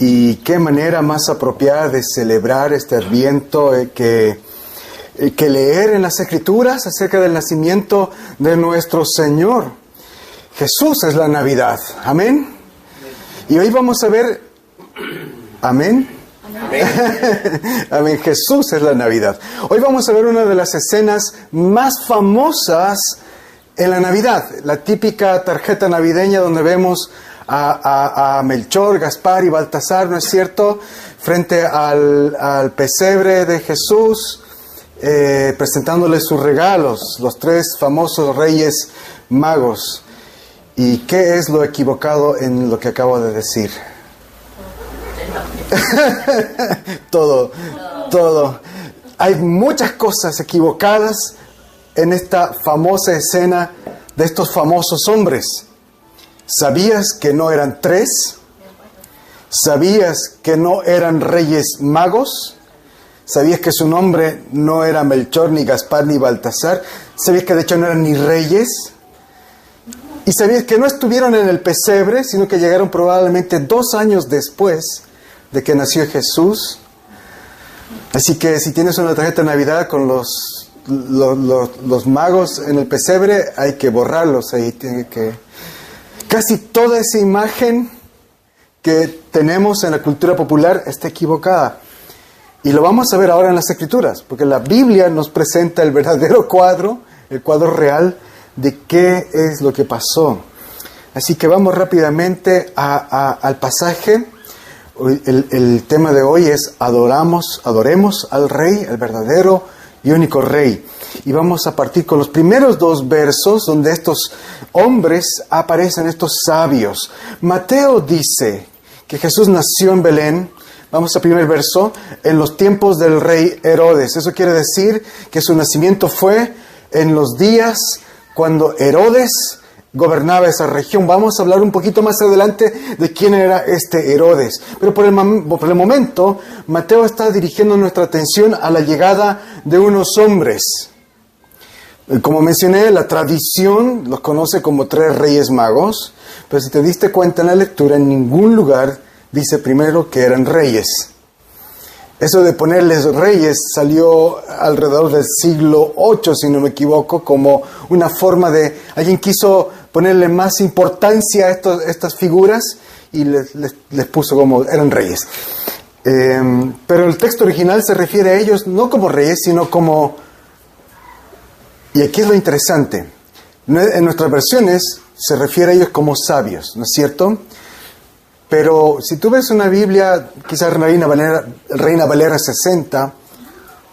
Y qué manera más apropiada de celebrar este Adviento que leer en las Escrituras acerca del nacimiento de nuestro Señor. Jesús es la Navidad. Amén. Y hoy vamos a ver... Amén. Amén. Jesús es la Navidad. Hoy vamos a ver una de las escenas más famosas en la Navidad. La típica tarjeta navideña donde vemos a Melchor, Gaspar y Baltasar, ¿no es cierto?, frente al pesebre de Jesús, presentándole sus regalos, los tres famosos reyes magos. ¿Y qué es lo equivocado en lo que acabo de decir? Todo. Hay muchas cosas equivocadas en esta famosa escena de estos famosos hombres. ¿Sabías que no eran tres? ¿Sabías que no eran reyes magos? ¿Sabías que su nombre no era Melchor, ni Gaspar, ni Baltasar? ¿Sabías que de hecho no eran ni reyes? ¿Y sabías que no estuvieron en el pesebre, sino que llegaron probablemente 2 años después de que nació Jesús? Así que si tienes una tarjeta de Navidad con los magos en el pesebre, hay que borrarlos. Ahí tiene que... Casi toda esa imagen que tenemos en la cultura popular está equivocada. Y lo vamos a ver ahora en las Escrituras, porque la Biblia nos presenta el verdadero cuadro, el cuadro real de qué es lo que pasó. Así que vamos rápidamente al pasaje. El tema de hoy es adoremos al Rey, el verdadero y único Rey. Y vamos a partir con los primeros 2 versos donde estos hombres aparecen, estos sabios. Mateo dice que Jesús nació en Belén. Vamos al primer verso. En los tiempos del rey Herodes. Eso quiere decir que su nacimiento fue en los días cuando Herodes gobernaba esa región. Vamos a hablar un poquito más adelante de quién era este Herodes. Pero por el momento, Mateo está dirigiendo nuestra atención a la llegada de unos hombres. Como mencioné, la tradición los conoce como 3 reyes magos, pero si te diste cuenta en la lectura, en ningún lugar dice primero que eran reyes. Eso de ponerles reyes salió alrededor del siglo VIII, si no me equivoco, como una forma de... Alguien quiso ponerle más importancia a estas figuras y les puso como eran reyes. Pero el texto original se refiere a ellos no como reyes, sino como... Y aquí es lo interesante. En nuestras versiones se refiere a ellos como sabios, ¿no es cierto? Pero si tú ves una Biblia, quizás Reina Valera 60,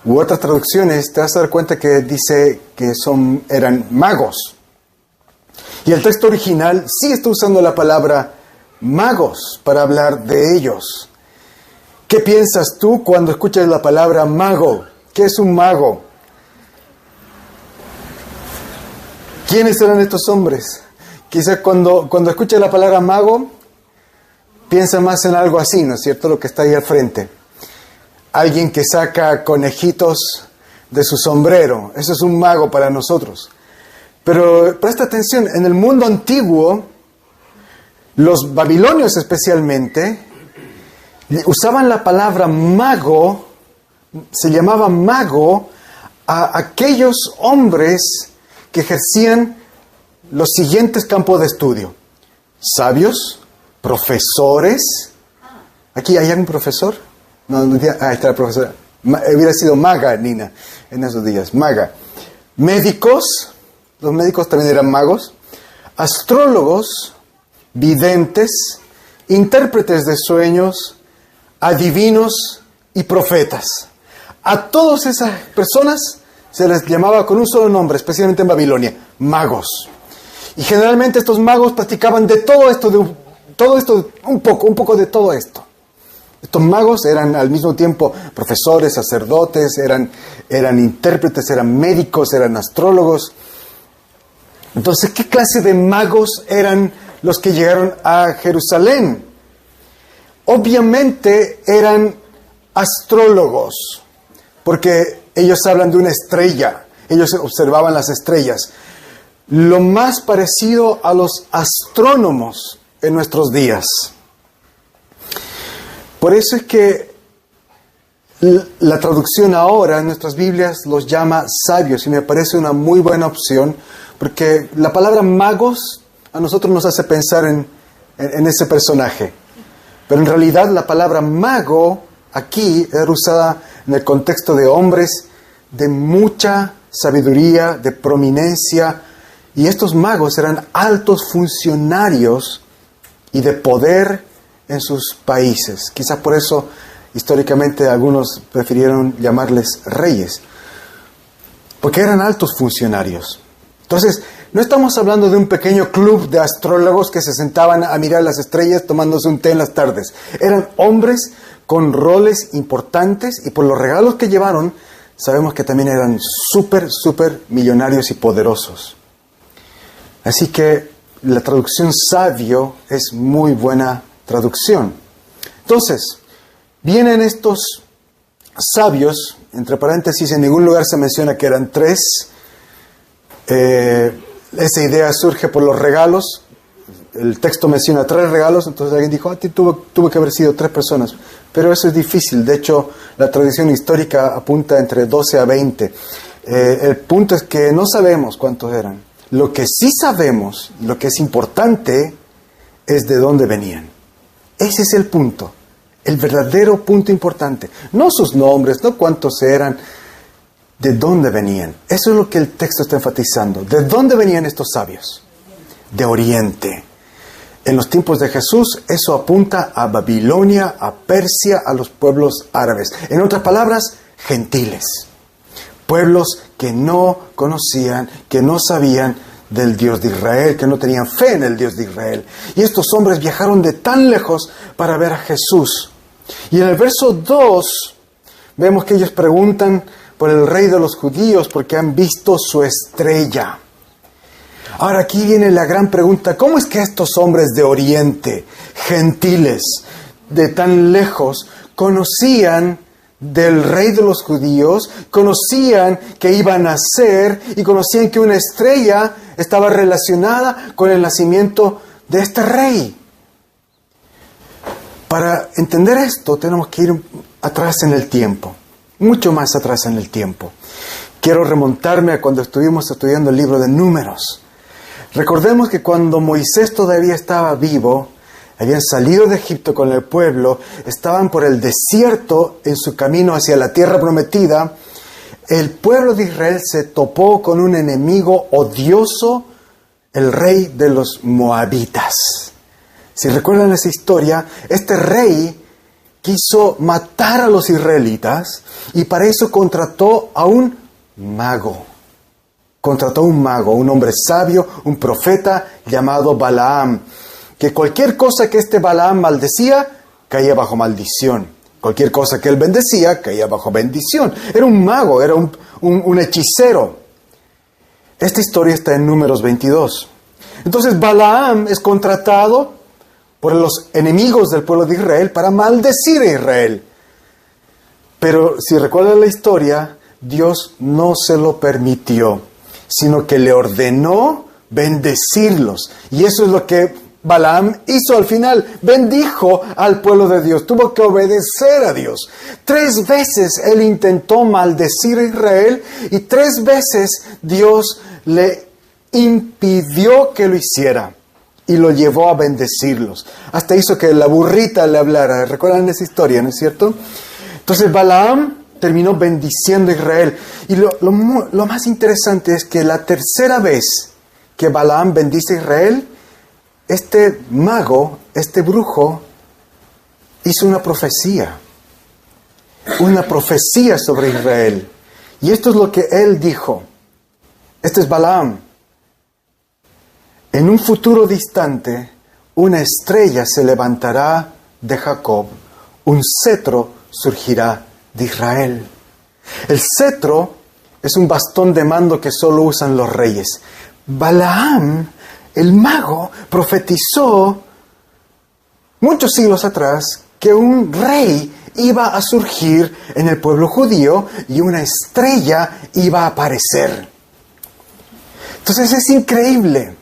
u otras traducciones, te vas a dar cuenta que dice que eran magos. Y el texto original sí está usando la palabra magos para hablar de ellos. ¿Qué piensas tú cuando escuchas la palabra mago? ¿Qué es un mago? ¿Quiénes eran estos hombres? Quizás cuando escuchas la palabra mago, piensa más en algo así, ¿no es cierto? Lo que está ahí al frente. Alguien que saca conejitos de su sombrero. Eso es un mago para nosotros. Pero presta atención, en el mundo antiguo, los babilonios especialmente, usaban la palabra mago, se llamaba mago, a aquellos hombres que ejercían los siguientes campos de estudio. Sabios, profesores. ¿Aquí hay algún profesor? No, ahí está la profesora. Hubiera sido maga, Nina, en esos días. Maga. Médicos. Los médicos también eran magos. Astrólogos, videntes, intérpretes de sueños, adivinos y profetas. A todas esas personas se les llamaba con un solo nombre, especialmente en Babilonia, magos. Y generalmente estos magos practicaban de todo esto, un poco de todo esto. Estos magos eran al mismo tiempo profesores, sacerdotes, eran intérpretes, eran médicos, eran astrólogos. Entonces, ¿qué clase de magos eran los que llegaron a Jerusalén? Obviamente eran astrólogos, porque ellos hablan de una estrella, ellos observaban las estrellas. Lo más parecido a los astrónomos en nuestros días. Por eso es que la traducción ahora en nuestras Biblias los llama sabios, y me parece una muy buena opción, porque la palabra magos a nosotros nos hace pensar en ese personaje. Pero en realidad la palabra mago aquí era usada en el contexto de hombres de mucha sabiduría, de prominencia, y estos magos eran altos funcionarios y de poder en sus países. Quizás por eso históricamente algunos prefirieron llamarles reyes, porque eran altos funcionarios. Entonces, no estamos hablando de un pequeño club de astrólogos que se sentaban a mirar las estrellas tomándose un té en las tardes. Eran hombres con roles importantes, y por los regalos que llevaron, sabemos que también eran súper millonarios y poderosos. Así que la traducción sabio es muy buena traducción. Entonces, vienen estos sabios, entre paréntesis, en ningún lugar se menciona que eran 3. Esa idea surge por los regalos. El texto menciona 3 regalos, entonces alguien dijo, tuvo que haber sido 3 personas. Pero eso es difícil. De hecho, la tradición histórica apunta entre 12 a 20. El punto es que no sabemos cuántos eran. Lo que sí sabemos, lo que es importante, es de dónde venían. Ese es el punto, el verdadero punto importante. No sus nombres, no cuántos eran, de dónde venían. Eso es lo que el texto está enfatizando. ¿De dónde venían estos sabios? De Oriente. En los tiempos de Jesús, eso apunta a Babilonia, a Persia, a los pueblos árabes. En otras palabras, gentiles. Pueblos que no conocían, que no sabían del Dios de Israel, que no tenían fe en el Dios de Israel. Y estos hombres viajaron de tan lejos para ver a Jesús. Y en el verso 2, vemos que ellos preguntan por el rey de los judíos porque han visto su estrella. Ahora aquí viene la gran pregunta: ¿cómo es que estos hombres de Oriente, gentiles, de tan lejos, conocían del rey de los judíos, conocían que iba a nacer y conocían que una estrella estaba relacionada con el nacimiento de este rey? Para entender esto tenemos que ir atrás en el tiempo, mucho más atrás en el tiempo. Quiero remontarme a cuando estuvimos estudiando el libro de Números. Recordemos que cuando Moisés todavía estaba vivo, habían salido de Egipto con el pueblo, estaban por el desierto en su camino hacia la tierra prometida. El pueblo de Israel se topó con un enemigo odioso, el rey de los moabitas. Si recuerdan esa historia, este rey quiso matar a los israelitas y para eso contrató a un mago. Contrató a un mago, un hombre sabio, un profeta llamado Balaam, que cualquier cosa que este Balaam maldecía, caía bajo maldición. Cualquier cosa que él bendecía, caía bajo bendición. Era un mago, era un hechicero. Esta historia está en Números 22. Entonces Balaam es contratado por los enemigos del pueblo de Israel para maldecir a Israel. Pero si recuerdan la historia, Dios no se lo permitió, sino que le ordenó bendecirlos. Y eso es lo que Balaam hizo al final. Bendijo al pueblo de Dios. Tuvo que obedecer a Dios. 3 veces él intentó maldecir a Israel y 3 veces Dios le impidió que lo hiciera y lo llevó a bendecirlos. Hasta hizo que la burrita le hablara. ¿Recuerdan esa historia, no es cierto? Entonces Balaam terminó bendiciendo a Israel. Y lo más interesante es que la tercera vez que Balaam bendice a Israel, este mago, este brujo, hizo una profecía sobre Israel. Y esto es lo que él dijo. Este es Balaam. En un futuro distante, una estrella se levantará de Jacob, un cetro surgirá de Israel. El cetro es un bastón de mando que solo usan los reyes. Balaam, el mago, profetizó muchos siglos atrás que un rey iba a surgir en el pueblo judío y una estrella iba a aparecer. Entonces es increíble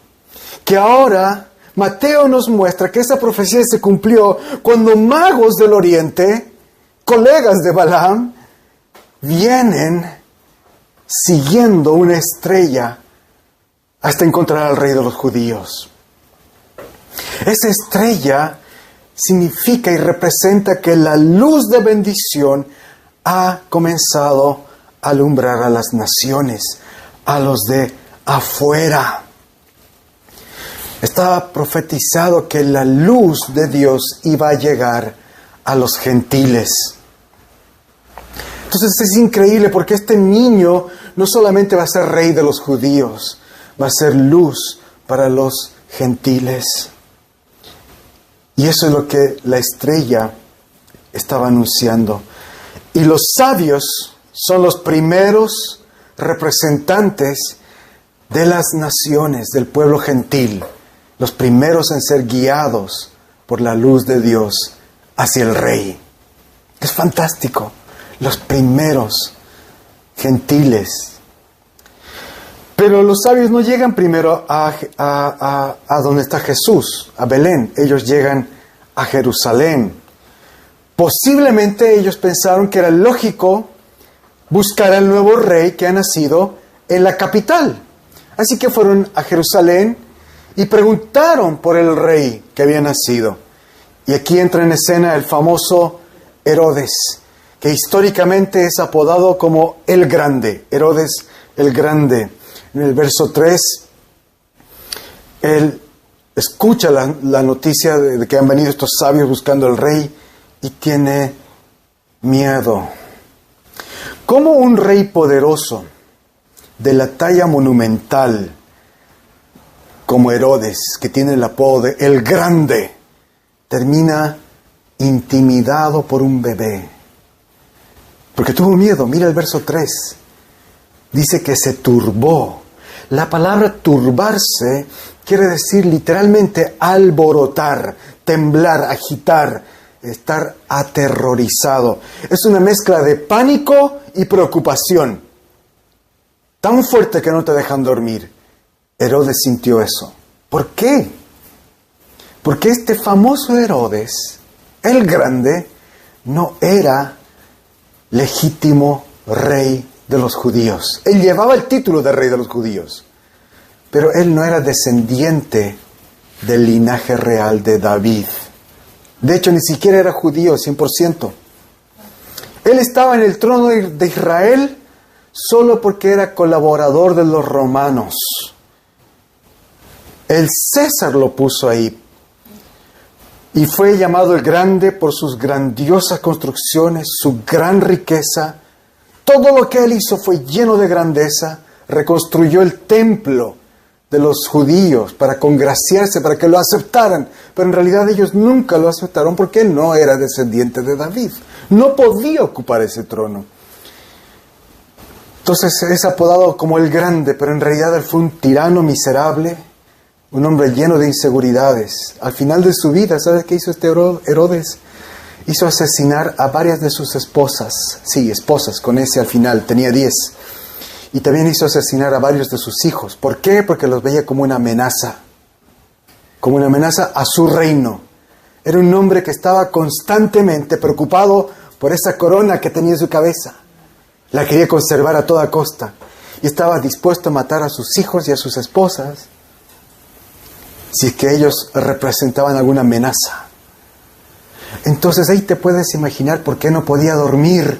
que ahora Mateo nos muestra que esa profecía se cumplió cuando magos del oriente, colegas de Balaam, vienen siguiendo una estrella hasta encontrar al rey de los judíos. Esa estrella significa y representa que la luz de bendición ha comenzado a alumbrar a las naciones, a los de afuera. Estaba profetizado que la luz de Dios iba a llegar a los gentiles. Entonces es increíble porque este niño no solamente va a ser rey de los judíos, va a ser luz para los gentiles. Y eso es lo que la estrella estaba anunciando. Y los sabios son los primeros representantes de las naciones, del pueblo gentil, los primeros en ser guiados por la luz de Dios hacia el rey. Es fantástico. Los primeros gentiles. Pero los sabios no llegan primero a donde está Jesús, a Belén. Ellos llegan a Jerusalén. Posiblemente ellos pensaron que era lógico buscar al nuevo rey que ha nacido en la capital. Así que fueron a Jerusalén y preguntaron por el rey que había nacido. Y aquí entra en escena el famoso Herodes, que históricamente es apodado como el Grande, Herodes el Grande. En el verso 3, él escucha la noticia de que han venido estos sabios buscando al rey y tiene miedo. ¿Cómo un rey poderoso de la talla monumental como Herodes, que tiene el apodo de el Grande, termina intimidado por un bebé? Porque tuvo miedo. Mira el verso 3. Dice que se turbó. La palabra turbarse quiere decir literalmente alborotar, temblar, agitar, estar aterrorizado. Es una mezcla de pánico y preocupación. Tan fuerte que no te dejan dormir. Herodes sintió eso. ¿Por qué? Porque este famoso Herodes, el Grande, no era legítimo rey de los judíos. Él llevaba el título de rey de los judíos, pero él no era descendiente del linaje real de David. De hecho, ni siquiera era judío 100%. Él estaba en el trono de Israel solo porque era colaborador de los romanos. El César lo puso ahí. Y fue llamado el Grande por sus grandiosas construcciones, su gran riqueza. Todo lo que él hizo fue lleno de grandeza. Reconstruyó el templo de los judíos para congraciarse, para que lo aceptaran. Pero en realidad ellos nunca lo aceptaron porque él no era descendiente de David. No podía ocupar ese trono. Entonces es apodado como el Grande, pero en realidad él fue un tirano miserable, un hombre lleno de inseguridades. Al final de su vida, ¿sabes qué hizo este Herodes? Hizo asesinar a varias de sus esposas. Sí, esposas, con ese al final, tenía 10. Y también hizo asesinar a varios de sus hijos. ¿Por qué? Porque los veía como una amenaza. Como una amenaza a su reino. Era un hombre que estaba constantemente preocupado por esa corona que tenía en su cabeza. La quería conservar a toda costa. Y estaba dispuesto a matar a sus hijos y a sus esposas si es que ellos representaban alguna amenaza. Entonces ahí te puedes imaginar por qué no podía dormir.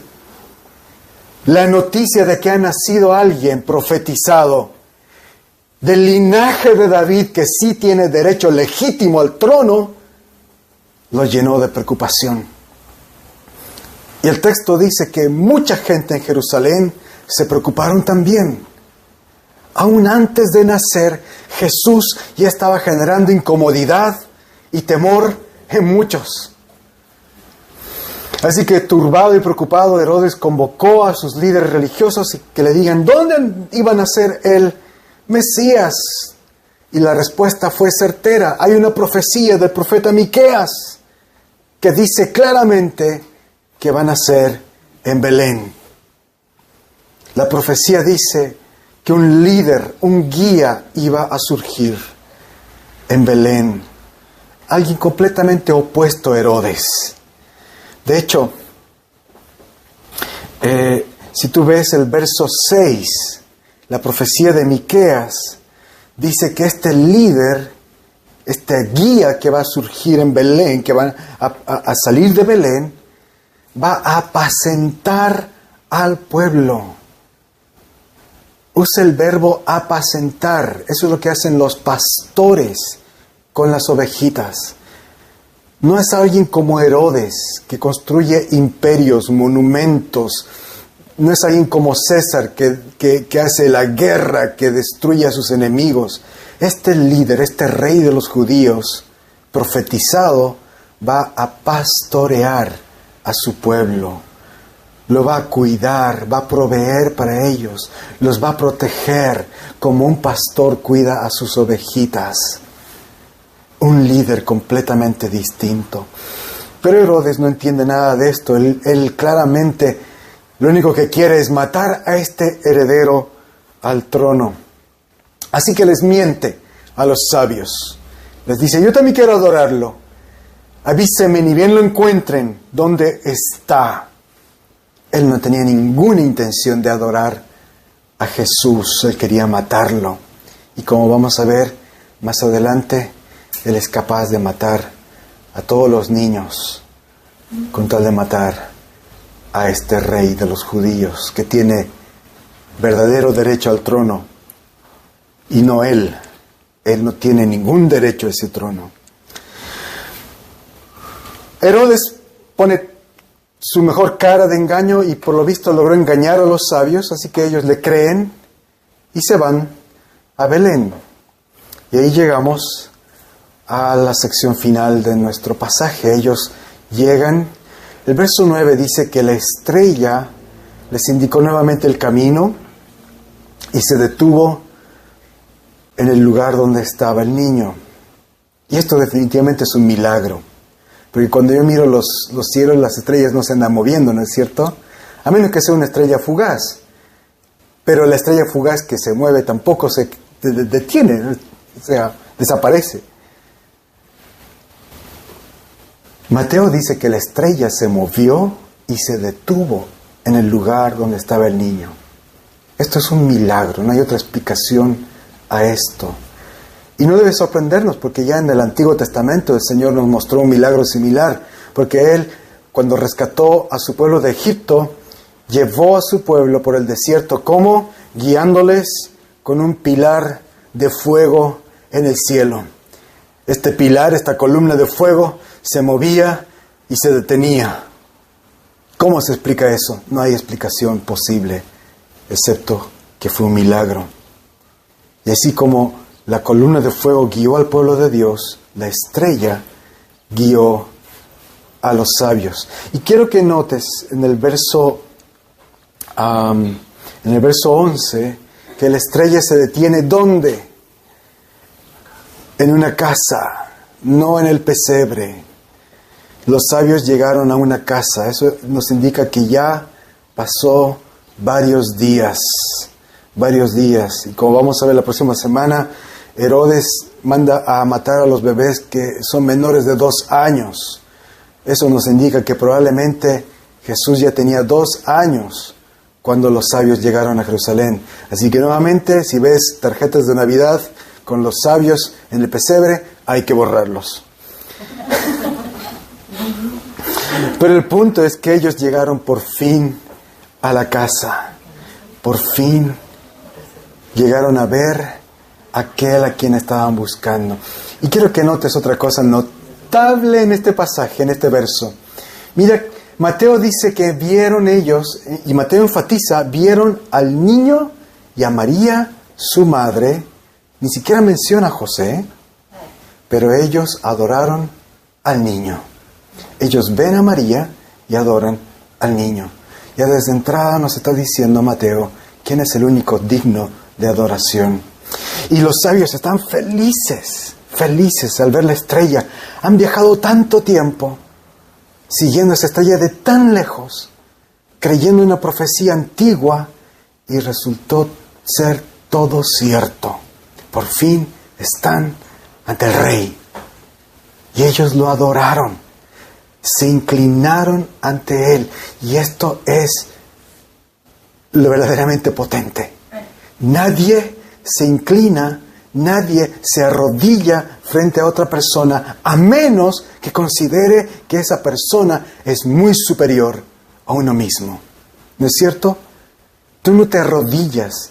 La noticia de que ha nacido alguien profetizado del linaje de David, que sí tiene derecho legítimo al trono, lo llenó de preocupación. Y el texto dice que mucha gente en Jerusalén se preocuparon también. Aún antes de nacer, Jesús ya estaba generando incomodidad y temor en muchos. Así que turbado y preocupado, Herodes convocó a sus líderes religiosos y que le digan dónde iba a nacer el Mesías. Y la respuesta fue certera. Hay una profecía del profeta Miqueas que dice claramente que va a nacer en Belén. La profecía dice que un líder, un guía iba a surgir en Belén. alguien completamente opuesto a Herodes. De hecho, si tú ves el verso 6, la profecía de Miqueas, dice que este líder, este guía que va a surgir en Belén, que va a salir de Belén, va a apacentar al pueblo. Usa el verbo apacentar. Eso es lo que hacen los pastores con las ovejitas. No es alguien como Herodes, que construye imperios, monumentos. No es alguien como César, que hace la guerra, que destruye a sus enemigos. Este líder, este rey de los judíos, profetizado, va a pastorear a su pueblo. Lo va a cuidar, va a proveer para ellos, los va a proteger como un pastor cuida a sus ovejitas. Un líder completamente distinto. Pero Herodes no entiende nada de esto. Él claramente lo único que quiere es matar a este heredero al trono. Así que les miente a los sabios. Les dice, yo también quiero adorarlo. Avísenme ni bien lo encuentren, ¿dónde está? Él no tenía ninguna intención de adorar a Jesús. Él quería matarlo. Y como vamos a ver más adelante, Él es capaz de matar a todos los niños con tal de matar a este rey de los judíos que tiene verdadero derecho al trono y no él. Él no tiene ningún derecho a ese trono. Herodes pone su mejor cara de engaño y por lo visto logró engañar a los sabios, así que ellos le creen y se van a Belén. Y ahí llegamos a la sección final de nuestro pasaje. Ellos llegan. El verso 9 dice que la estrella les indicó nuevamente el camino y se detuvo en el lugar donde estaba el niño. Y esto definitivamente es un milagro. Porque cuando yo miro los cielos, las estrellas no se andan moviendo, ¿no es cierto? A menos que sea una estrella fugaz. Pero la estrella fugaz que se mueve tampoco se detiene, o sea, desaparece. Mateo dice que la estrella se movió y se detuvo en el lugar donde estaba el niño. Esto es un milagro, no hay otra explicación a esto. Y no debe sorprendernos porque ya en el Antiguo Testamento el Señor nos mostró un milagro similar, porque Él, cuando rescató a su pueblo de Egipto, llevó a su pueblo por el desierto, ¿cómo? Guiándoles con un pilar de fuego en el cielo. Este pilar, esta columna de fuego, se movía y se detenía. ¿Cómo se explica eso? No hay explicación posible, excepto que fue un milagro. Y así como la columna de fuego guió al pueblo de Dios, la estrella guió a los sabios. Y quiero que notes en el verso 11 que la estrella se detiene ¿dónde? En una casa, no en el pesebre. Los sabios llegaron a una casa. Eso nos indica que ya pasó varios días. Y como vamos a ver la próxima semana, Herodes manda a matar a los bebés que son menores de 2 años. Eso nos indica que probablemente Jesús ya tenía 2 años cuando los sabios llegaron a Jerusalén. Así que nuevamente, si ves tarjetas de Navidad con los sabios en el pesebre, hay que borrarlos. Pero el punto es que ellos llegaron por fin a la casa. Por fin llegaron a ver a aquel a quien estaban buscando. Y quiero que notes otra cosa notable en este pasaje, en este verso. Mira, Mateo dice que vieron ellos, y Mateo enfatiza, vieron al niño y a María, su madre. Ni siquiera menciona a José, pero ellos adoraron al niño. Ellos ven a María y adoran al niño. Ya desde entrada nos está diciendo Mateo quién es el único digno de adoración. Y los sabios están felices al ver la estrella. Han viajado tanto tiempo siguiendo esa estrella de tan lejos, creyendo en una profecía antigua, y resultó ser todo cierto. Por fin están ante el rey. Y ellos lo adoraron. Se inclinaron ante Él. Y esto es lo verdaderamente potente. Nadie se inclina, nadie se arrodilla frente a otra persona, a menos que considere que esa persona es muy superior a uno mismo. ¿No es cierto? Tú no te arrodillas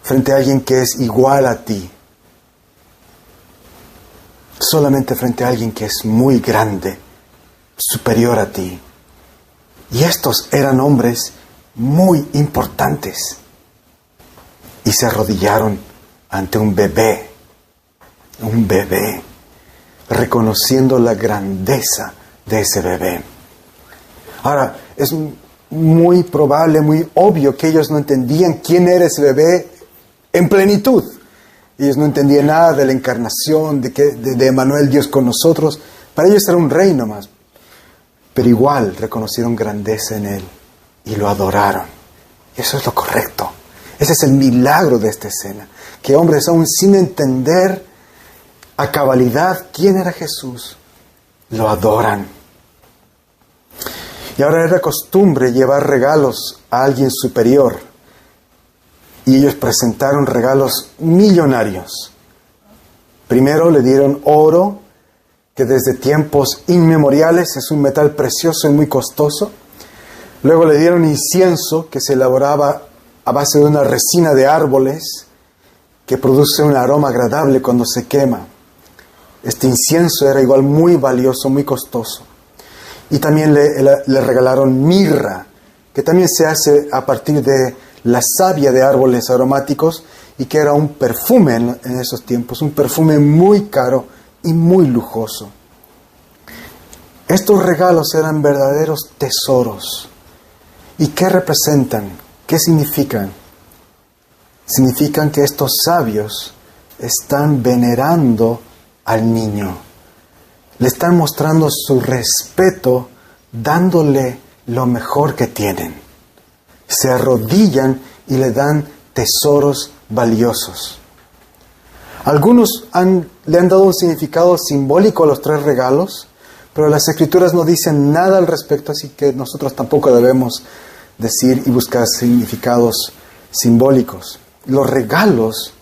frente a alguien que es igual a ti. Solamente frente a alguien que es muy grande, superior a ti. Y estos eran hombres muy importantes. Y se arrodillaron ante un bebé, reconociendo la grandeza de ese bebé. Ahora, es muy probable, muy obvio que ellos no entendían quién era ese bebé en plenitud. Ellos no entendían nada de la encarnación, de Emmanuel, Dios con nosotros. Para ellos era un rey nomás. Pero igual reconocieron grandeza en Él y lo adoraron. Y eso es lo correcto. Ese es el milagro de esta escena. Que hombres aún sin entender a cabalidad quién era Jesús, lo adoran. Y ahora era costumbre llevar regalos a alguien superior. Y ellos presentaron regalos millonarios. Primero le dieron oro, que desde tiempos inmemoriales es un metal precioso y muy costoso. Luego le dieron incienso, que se elaboraba a base de una resina de árboles, que produce un aroma agradable cuando se quema. Este incienso era igual muy valioso, muy costoso. Y también le regalaron mirra, que también se hace a partir de la savia de árboles aromáticos, y que era un perfume en esos tiempos, un perfume muy caro y muy lujoso. Estos regalos eran verdaderos tesoros. ¿Y qué representan? ¿Qué significan? Significan que estos sabios están venerando al niño. Le están mostrando su respeto, dándole lo mejor que tienen. Se arrodillan y le dan tesoros valiosos. Algunos le han dado un significado simbólico a los 3 regalos, pero las Escrituras no dicen nada al respecto, así que nosotros tampoco debemos decir y buscar significados simbólicos. Los regalos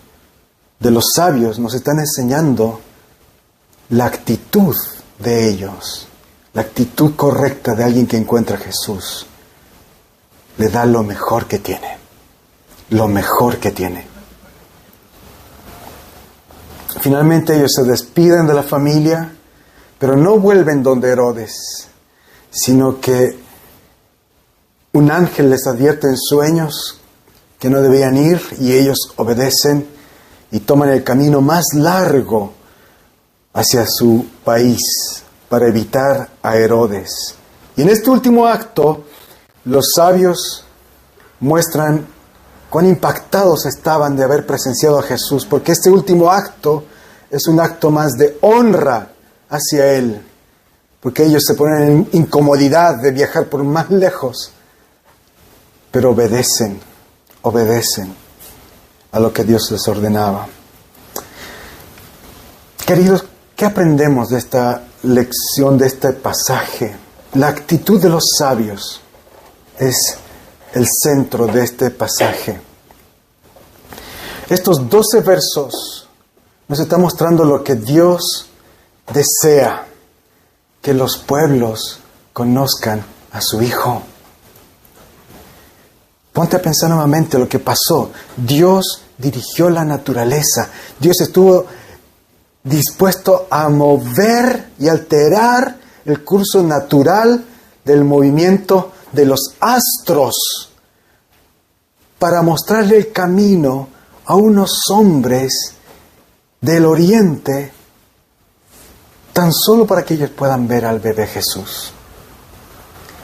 de los sabios nos están enseñando la actitud de ellos, la actitud correcta de alguien que encuentra a Jesús. Le da lo mejor que tiene, lo mejor que tiene. Finalmente ellos se despiden de la familia, pero no vuelven donde Herodes, sino que un ángel les advierte en sueños que no debían ir, y ellos obedecen y toman el camino más largo hacia su país para evitar a Herodes. Y en este último acto, los sabios muestran cuán impactados estaban de haber presenciado a Jesús, porque este último acto es un acto más de honra hacia Él, porque ellos se ponen en incomodidad de viajar por más lejos, pero obedecen a lo que Dios les ordenaba. Queridos, ¿qué aprendemos de esta lección, de este pasaje? La actitud de los sabios es el centro de este pasaje. Estos 12 versos nos están mostrando lo que Dios desea: que los pueblos conozcan a su Hijo. Ponte a pensar nuevamente lo que pasó. Dios dirigió la naturaleza. Dios estuvo dispuesto a mover y alterar el curso natural del movimiento de los astros para mostrarle el camino a unos hombres del oriente, tan solo para que ellos puedan ver al bebé Jesús.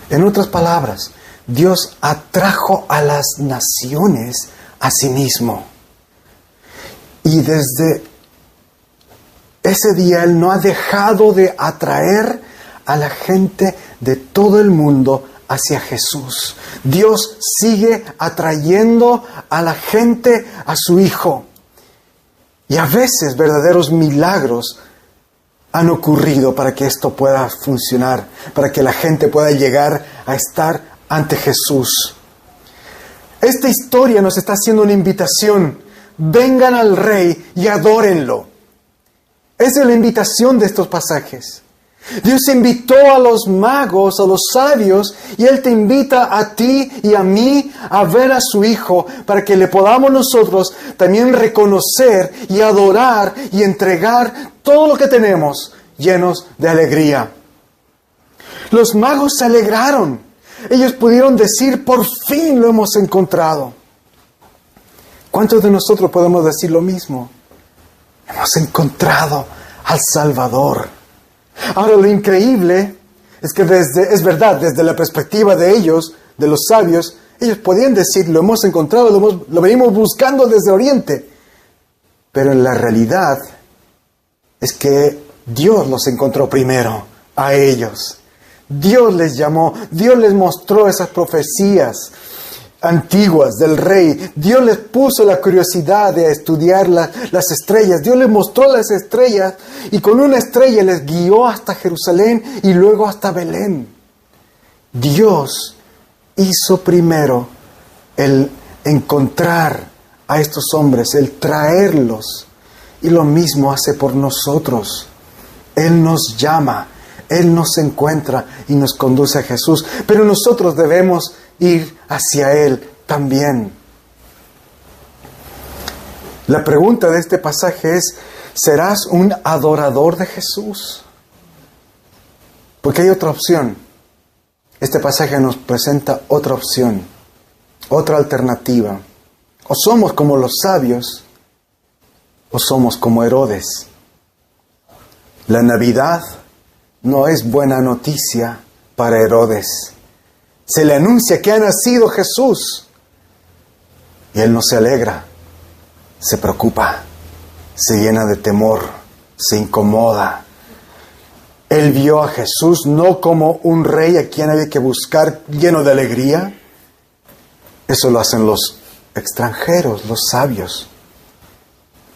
En otras palabras, Dios atrajo a las naciones a sí mismo. Y desde ese día Él no ha dejado de atraer a la gente de todo el mundo hacia Jesús. Dios sigue atrayendo a la gente a su Hijo. Y a veces verdaderos milagros han ocurrido para que esto pueda funcionar, para que la gente pueda llegar a estar ante Jesús. Esta historia nos está haciendo una invitación. Vengan al Rey y adórenlo. Esa es la invitación de estos pasajes. Dios invitó a los magos, a los sabios, y Él te invita a ti y a mí a ver a su Hijo para que le podamos nosotros también reconocer y adorar y entregar todo lo que tenemos llenos de alegría. Los magos se alegraron. Ellos pudieron decir, por fin lo hemos encontrado. ¿Cuántos de nosotros podemos decir lo mismo? Hemos encontrado al Salvador. Ahora, lo increíble es que es verdad, desde la perspectiva de ellos, de los sabios, ellos podían decir, lo hemos encontrado, lo venimos buscando desde Oriente. Pero en la realidad es que Dios los encontró primero a ellos. Dios les llamó, Dios les mostró esas profecías antiguas del Rey. Dios les puso la curiosidad de estudiar las estrellas. Dios les mostró las estrellas y con una estrella les guió hasta Jerusalén y luego hasta Belén. Dios hizo primero el encontrar a estos hombres, el traerlos, y lo mismo hace por nosotros. Él nos llama, Él nos encuentra y nos conduce a Jesús, pero nosotros debemos ir hacia Él también. La pregunta de este pasaje es, ¿serás un adorador de Jesús? Porque hay otra opción. Este pasaje nos presenta otra opción, otra alternativa. O somos como los sabios, o somos como Herodes. La Navidad no es buena noticia para Herodes. Se le anuncia que ha nacido Jesús. Y él no se alegra, se preocupa, se llena de temor, se incomoda. Él vio a Jesús no como un rey a quien había que buscar lleno de alegría. Eso lo hacen los extranjeros, los sabios.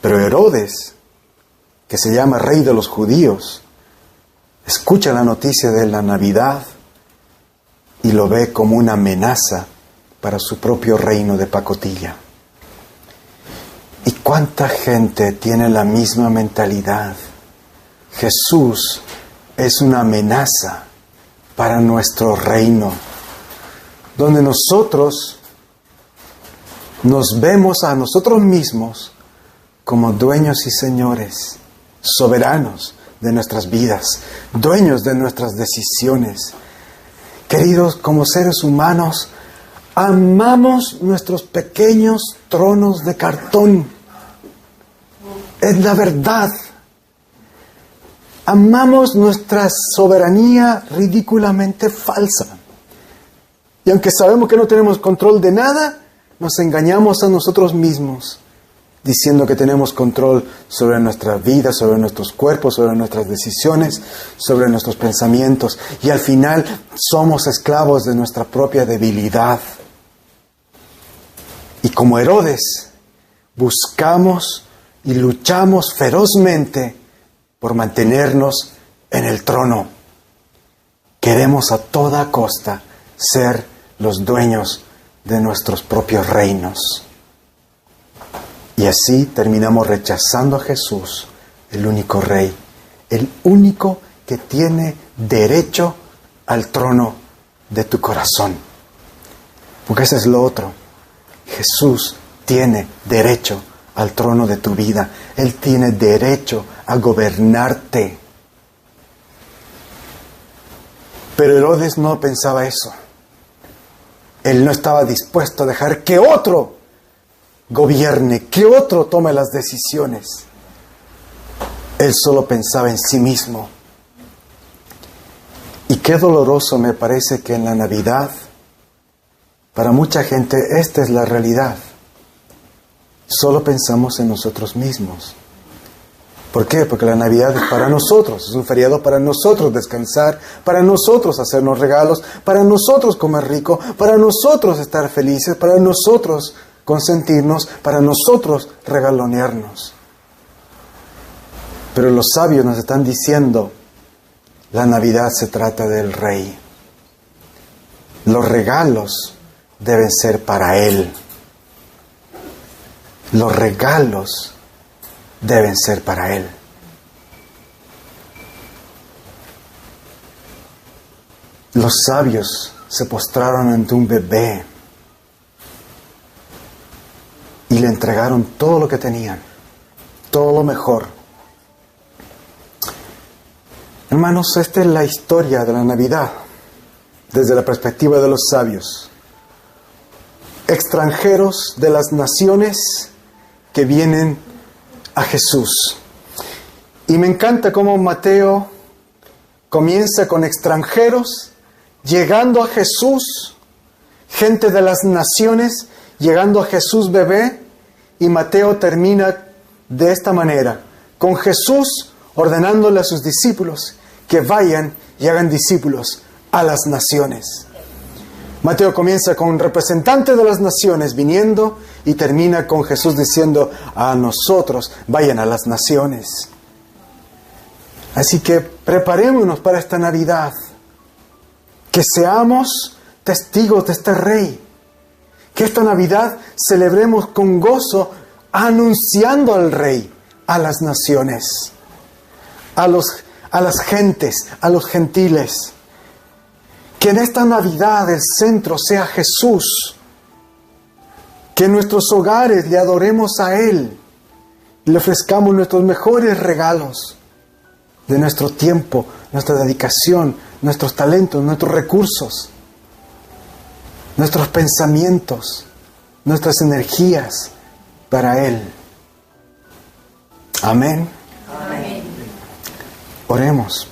Pero Herodes, que se llama rey de los judíos, escucha la noticia de la Navidad y lo ve como una amenaza para su propio reino de pacotilla. ¿Y cuánta gente tiene la misma mentalidad? Jesús es una amenaza para nuestro reino, donde nosotros nos vemos a nosotros mismos como dueños y señores, soberanos de nuestras vidas, dueños de nuestras decisiones. Queridos, como seres humanos, amamos nuestros pequeños tronos de cartón. Es la verdad. Amamos nuestra soberanía ridículamente falsa. Y aunque sabemos que no tenemos control de nada, nos engañamos a nosotros mismos, diciendo que tenemos control sobre nuestra vida, sobre nuestros cuerpos, sobre nuestras decisiones, sobre nuestros pensamientos. Y al final somos esclavos de nuestra propia debilidad. Y como Herodes, buscamos y luchamos ferozmente por mantenernos en el trono. Queremos a toda costa ser los dueños de nuestros propios reinos. Y así terminamos rechazando a Jesús, el único Rey, el único que tiene derecho al trono de tu corazón. Porque eso es lo otro. Jesús tiene derecho al trono de tu vida. Él tiene derecho a gobernarte. Pero Herodes no pensaba eso. Él no estaba dispuesto a dejar que otro gobierne, que otro tome las decisiones. Él solo pensaba en sí mismo. Y qué doloroso me parece que en la Navidad, para mucha gente esta es la realidad. Solo pensamos en nosotros mismos. ¿Por qué? Porque la Navidad es para nosotros, es un feriado para nosotros descansar, para nosotros hacernos regalos, para nosotros comer rico, para nosotros estar felices, para nosotros consentirnos, para nosotros regalonearnos. Pero los sabios nos están diciendo, la Navidad se trata del Rey. Los regalos deben ser para Él. Los regalos deben ser para Él. Los sabios se postraron ante un bebé y le entregaron todo lo que tenían, todo lo mejor. Hermanos, esta es la historia de la Navidad desde la perspectiva de los sabios. Extranjeros de las naciones que vienen a Jesús. Y me encanta cómo Mateo comienza con extranjeros llegando a Jesús, gente de las naciones llegando a Jesús bebé, y Mateo termina de esta manera, con Jesús ordenándole a sus discípulos que vayan y hagan discípulos a las naciones. Mateo comienza con representantes de las naciones viniendo y termina con Jesús diciendo a nosotros, vayan a las naciones. Así que preparémonos para esta Navidad, que seamos testigos de este Rey, que esta Navidad celebremos con gozo anunciando al Rey a las naciones, a las gentes, a los gentiles. Que en esta Navidad el centro sea Jesús. Que en nuestros hogares le adoremos a Él y le ofrezcamos nuestros mejores regalos de nuestro tiempo, nuestra dedicación, nuestros talentos, nuestros recursos, nuestros pensamientos, nuestras energías para Él. Amén. Amén. Oremos.